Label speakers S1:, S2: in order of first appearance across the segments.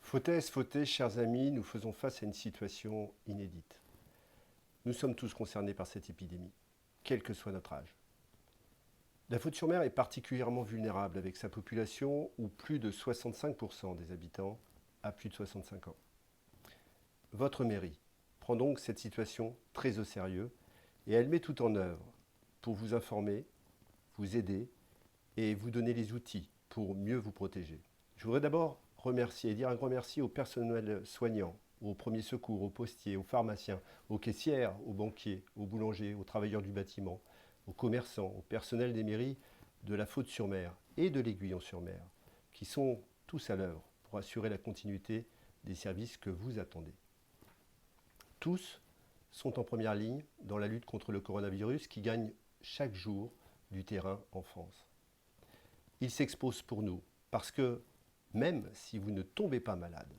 S1: Fauteuses, fauteuils, chers amis, nous faisons face à une situation inédite. Nous sommes tous concernés par cette épidémie, quel que soit notre âge. La Faute-sur-Mer est particulièrement vulnérable avec sa population où plus de 65% des habitants a plus de 65 ans. Votre mairie prend donc cette situation très au sérieux et elle met tout en œuvre pour vous informer, vous aider et vous donner les outils pour mieux vous protéger. Je voudrais d'abord remercier et dire un grand merci au personnel soignant, aux premiers secours, aux postiers, aux pharmaciens, aux caissières, aux banquiers, aux boulangers, aux travailleurs du bâtiment, aux commerçants, au personnel des mairies de la Faute-sur-Mer et de l'Aiguillon-sur-Mer, qui sont tous à l'œuvre pour assurer la continuité des services que vous attendez. Tous sont en première ligne dans la lutte contre le coronavirus qui gagne chaque jour du terrain en France. Ils s'exposent pour nous parce que même si vous ne tombez pas malade,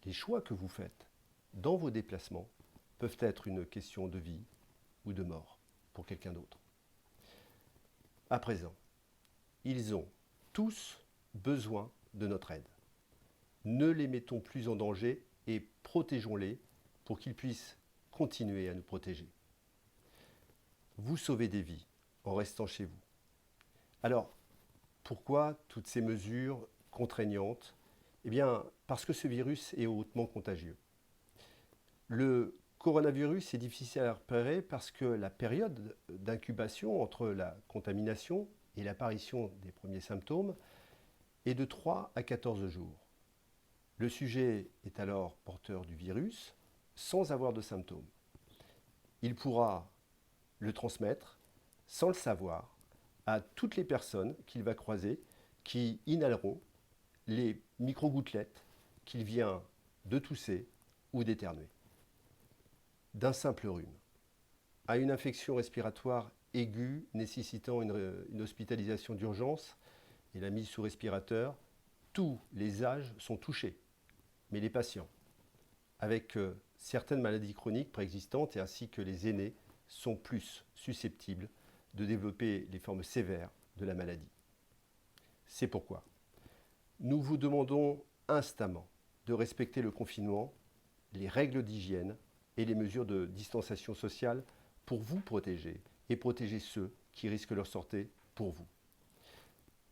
S1: les choix que vous faites dans vos déplacements peuvent être une question de vie ou de mort pour quelqu'un d'autre. À présent, ils ont tous besoin de notre aide. Ne les mettons plus en danger et protégeons-les pour qu'ils puissent continuer à nous protéger. Vous sauvez des vies en restant chez vous. Alors, pourquoi toutes ces mesures contraignantes? Eh bien, parce que ce virus est hautement contagieux. Le coronavirus est difficile à repérer parce que la période d'incubation entre la contamination et l'apparition des premiers symptômes est de 3 à 14 jours. Le sujet est alors porteur du virus sans avoir de symptômes. Il pourra le transmettre sans le savoir à toutes les personnes qu'il va croiser qui inhaleront les micro-gouttelettes qu'il vient de tousser ou d'éternuer. D'un simple rhume à une infection respiratoire aiguë nécessitant une hospitalisation d'urgence et la mise sous respirateur, tous les âges sont touchés, mais les patients, avec certaines maladies chroniques préexistantes et ainsi que les aînés, sont plus susceptibles de développer les formes sévères de la maladie. C'est pourquoi nous vous demandons instamment de respecter le confinement, les règles d'hygiène et les mesures de distanciation sociale pour vous protéger et protéger ceux qui risquent leur santé pour vous.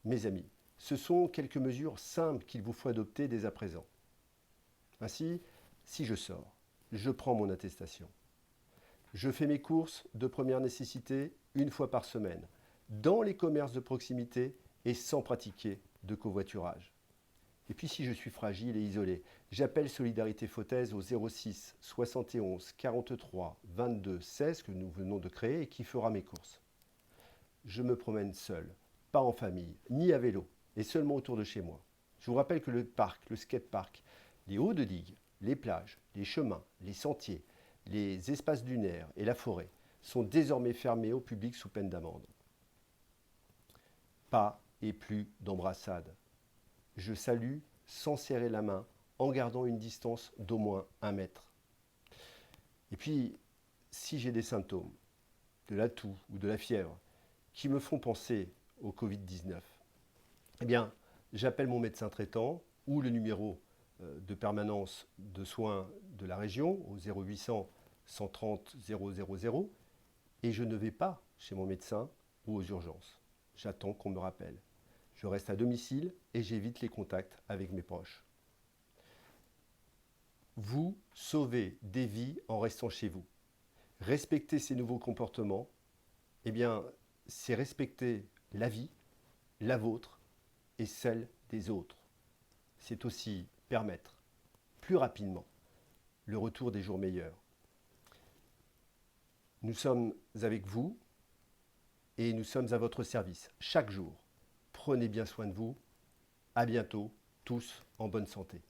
S1: Mes amis, ce sont quelques mesures simples qu'il vous faut adopter dès à présent. Ainsi, si je sors, je prends mon attestation. Je fais mes courses de première nécessité une fois par semaine, dans les commerces de proximité et sans pratiquer de covoiturage. Et puis si je suis fragile et isolé, j'appelle Solidarité Fauteuses au 06 71 43 22 16 que nous venons de créer et qui fera mes courses. Je me promène seul, pas en famille, ni à vélo, et seulement autour de chez moi. Je vous rappelle que le parc, le skatepark, les hauts de digue, les plages, les chemins, les sentiers, les espaces dunaires et la forêt sont désormais fermés au public sous peine d'amende. Pas et plus d'embrassades. Je salue sans serrer la main, en gardant une distance d'au moins 1 mètre. Et puis, si j'ai des symptômes, de la toux ou de la fièvre, qui me font penser au Covid-19, eh bien, j'appelle mon médecin traitant ou le numéro de permanence de soins de la région au 0800 130 000 et je ne vais pas chez mon médecin ou aux urgences. J'attends qu'on me rappelle. Je reste à domicile et j'évite les contacts avec mes proches. Vous sauvez des vies en restant chez vous. Respecter ces nouveaux comportements, eh bien, c'est respecter la vie, la vôtre et celle des autres. C'est aussi permettre plus rapidement le retour des jours meilleurs. Nous sommes avec vous et nous sommes à votre service chaque jour. Prenez bien soin de vous. À bientôt, tous en bonne santé.